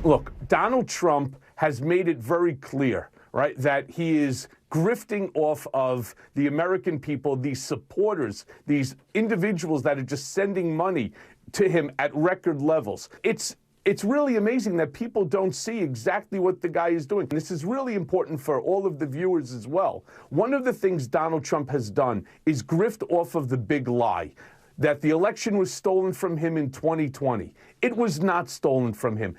Look, Donald Trump has made it very clear, right, that he is grifting off of the American people, these supporters, these individuals that are just sending money to him at record levels. It's really amazing that people don't see exactly what the guy is doing. This is really important for all of the viewers as well. One of the things Donald Trump has done is grift off of the big lie that the election was stolen from him in 2020. It was not stolen from him.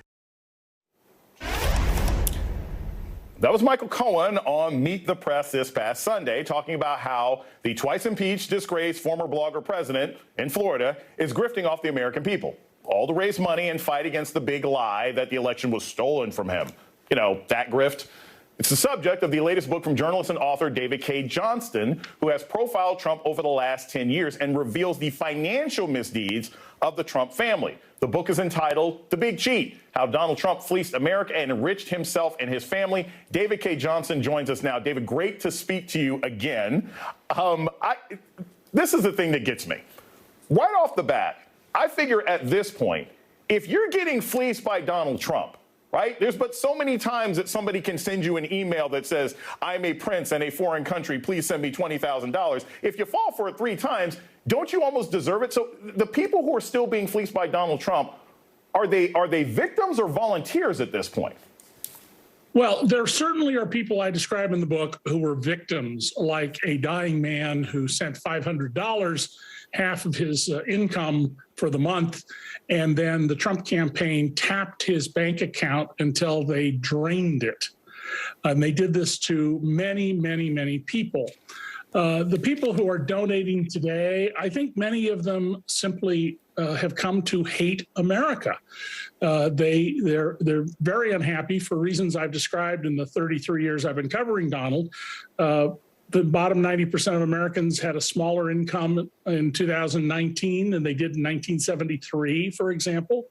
That was Michael Cohen on Meet the Press this past Sunday, talking about how the twice impeached, disgraced former blogger president in Florida is grifting off the American people, all to raise money and fight against the big lie that the election was stolen from him. You know, that grift. It's the subject of the latest book from journalist and author David K. Johnston, who has profiled Trump over the last 10 years and reveals the financial misdeeds of the Trump family. The book is entitled The Big Cheat: How Donald Trump Fleeced America and Enriched Himself and His Family. David K. Johnston joins us now. David, great to speak to you again. This is the thing that gets me. Right off the bat, I figure at this point, if you're getting fleeced by Donald Trump, right? There's but so many times that somebody can send you an email that says, I'm a prince in a foreign country, please send me $20,000. If you fall for it 3 times, don't you almost deserve it? So the people who are still being fleeced by Donald Trump, are they victims or volunteers at this point? Well, there certainly are people I describe in the book who were victims, like a dying man who sent $500, half of his income for the month, and then the Trump campaign tapped his bank account until they drained it. And they did this to many, many, many people. The people who are donating today, I think many of them simply have come to hate America. They're very unhappy for reasons I've described in the 33 years I've been covering Donald. The bottom 90% of Americans had a smaller income in 2019 than they did in 1973, for example.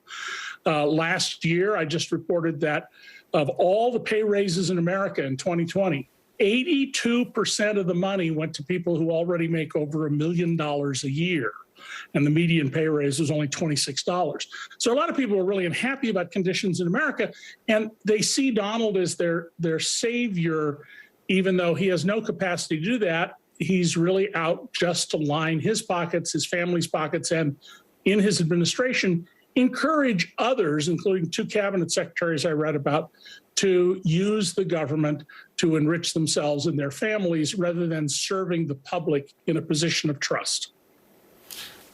Last year, I just reported that of all the pay raises in America in 2020, 82% of the money went to people who already make over $1 million a year. And the median pay raise was only $26. So a lot of people are really unhappy about conditions in America, and they see Donald as their savior, even though he has no capacity to do that. He's really out just to line his pockets, his family's pockets, and in his administration, encourage others, including 2 cabinet secretaries I read about, to use the government to enrich themselves and their families rather than serving the public in a position of trust.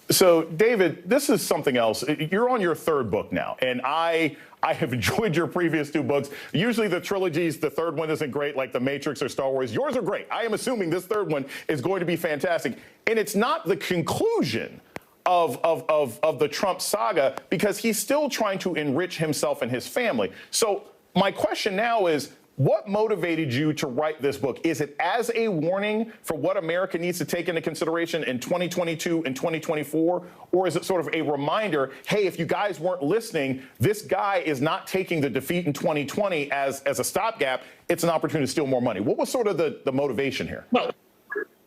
So, David, this is something else. You're on your 3rd book now, and I have enjoyed your previous 2 books. Usually the trilogies, the 3rd one isn't great, like The Matrix or Star Wars. Yours are great. I am assuming this 3rd one is going to be fantastic. And it's not the conclusion of the Trump saga, because he's still trying to enrich himself and his family. So my question now is, what motivated you to write this book? Is it as a warning for what America needs to take into consideration in 2022 and 2024? Or is it sort of a reminder, hey, if you guys weren't listening, this guy is not taking the defeat in 2020 as a stopgap. It's an opportunity to steal more money. What was sort of the motivation here? Well,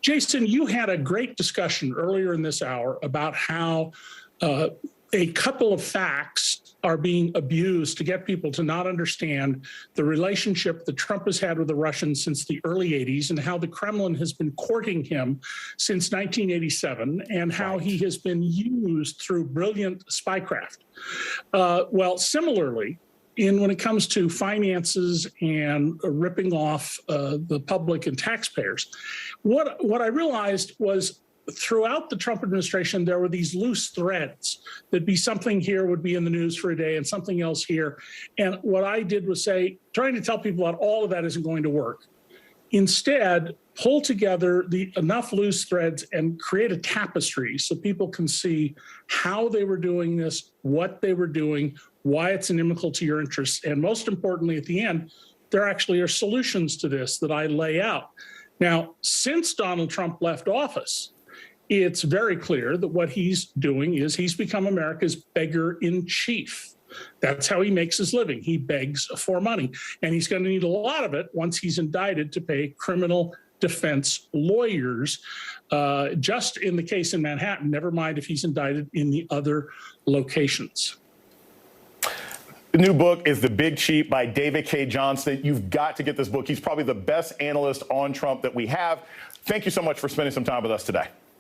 Jason, you had a great discussion earlier in this hour about how a couple of facts are being abused to get people to not understand the relationship that Trump has had with the Russians since the early 80s, and how the Kremlin has been courting him since 1987, and how he has been used through brilliant spycraft. Well, similarly, when it comes to finances and ripping off the public and taxpayers, what I realized was, throughout the Trump administration, there were these loose threads. There'd be something here would be in the news for a day and something else here. And what I did was trying to tell people that all of that isn't going to work. Instead, pull together enough loose threads and create a tapestry so people can see how they were doing this, what they were doing, why it's inimical to your interests. And most importantly, at the end, there actually are solutions to this that I lay out. Now, since Donald Trump left office, it's very clear that what he's doing is he's become America's beggar in chief. That's how he makes his living. He begs for money, and he's going to need a lot of it once he's indicted to pay criminal defense lawyers, just in the case in Manhattan, never mind if he's indicted in the other locations. new book is The Big Cheat by David K. Johnston. You've got to get this book. He's probably the best analyst on Trump that we have. Thank you so much for spending some time with us today.